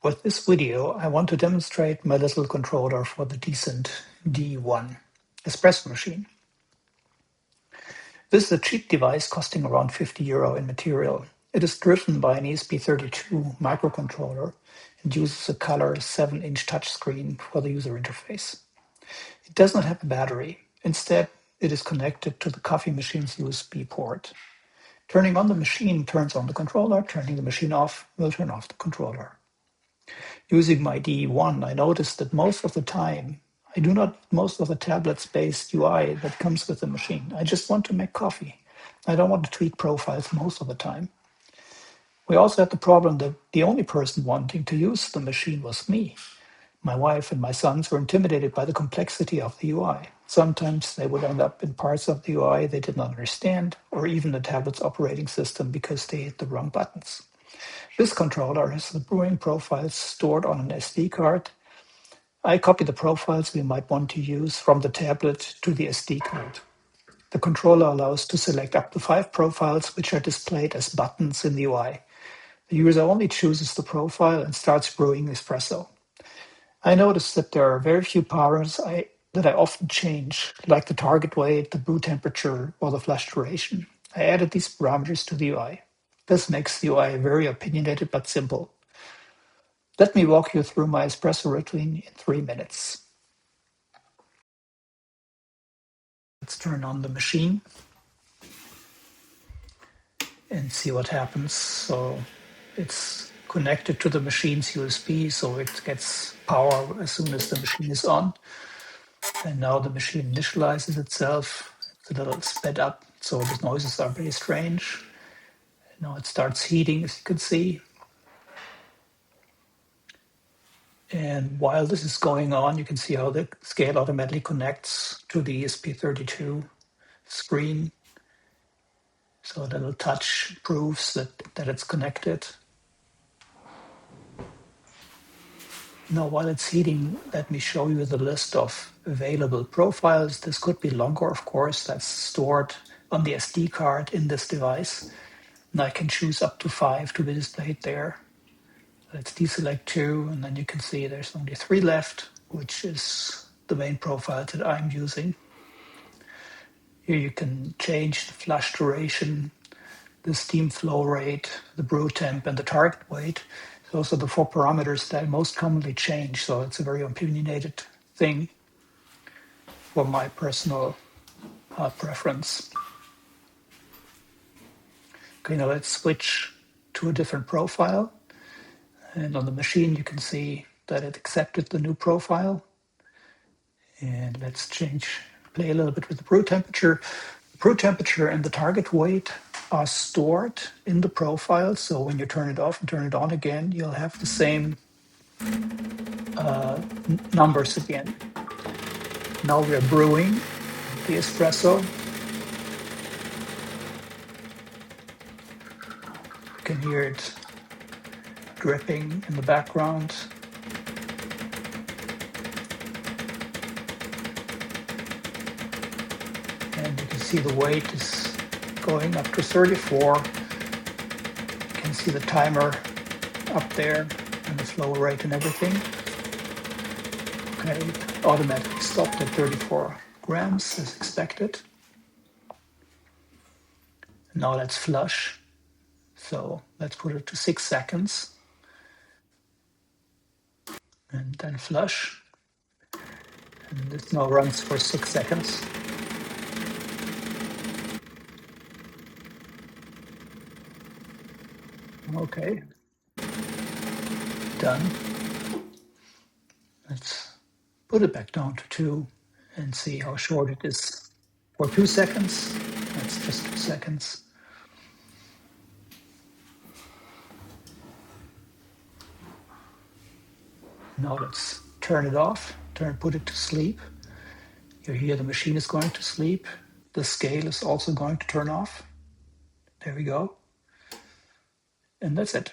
With this video, I want to demonstrate my little controller for the Decent DE1 espresso machine. This is a cheap device costing around €50 in material. It is driven by an ESP32 microcontroller and uses a color 7-inch touchscreen for the user interface. It does not have a battery. Instead, it is connected to the coffee machine's USB port. Turning on the machine turns on the controller, turning the machine off will turn off the controller. Using my DE1, I noticed that most of the time, I do not most of the tablets-based UI that comes with the machine. I just want to make coffee. I don't want to tweak profiles most of the time. We also had the problem that the only person wanting to use the machine was me. My wife and my sons were intimidated by the complexity of the UI. Sometimes they would end up in parts of the UI they did not understand, or even the tablet's operating system because they hit the wrong buttons. This controller has the brewing profiles stored on an SD card. I copy the profiles we might want to use from the tablet to the SD card. The controller allows to select up to 5 profiles, which are displayed as buttons in the UI. The user only chooses the profile and starts brewing espresso. I noticed that there are very few parameters that I often change, like the target weight, the brew temperature, or the flush duration. I added these parameters to the UI. This makes the UI very opinionated but simple. Let me walk you through my espresso routine in 3 minutes. Let's turn on the machine and see what happens. So it's connected to the machine's USB, so it gets power as soon as the machine is on. And now the machine initializes itself. It's a little sped up, so the noises are very strange. Now it starts heating, as you can see. And while this is going on, you can see how the scale automatically connects to the ESP32 screen. So a little touch proves that it's connected. Now, while it's heating, let me show you the list of available profiles. This could be longer, of course. That's stored on the SD card in this device. And I can choose up to 5 to be displayed there. Let's deselect 2, and then you can see there's only 3 left, which is the main profile that I'm using. Here you can change the flush duration, the steam flow rate, the brew temp, and the target weight. Those are the 4 parameters that I most commonly change, so it's a very opinionated thing for my personal preference. Okay, now let's switch to a different profile. And on the machine, you can see that it accepted the new profile. And let's play a little bit with the brew temperature. The brew temperature and the target weight are stored in the profile. So when you turn it off and turn it on again, you'll have the same numbers again. Now we are brewing the espresso. You can hear it dripping in the background. And you can see the weight is going up to 34. You can see the timer up there and the flow rate and everything. Okay, it automatically stopped at 34 grams as expected. Now let's flush. So let's put it to 6 seconds. And then flush. And it now runs for 6 seconds. Okay, done. Let's put it back down to 2 and see how short it is. For 2 seconds, that's just 2 seconds. Now let's turn it off, put it to sleep. You hear the machine is going to sleep. The scale is also going to turn off. There we go. And that's it.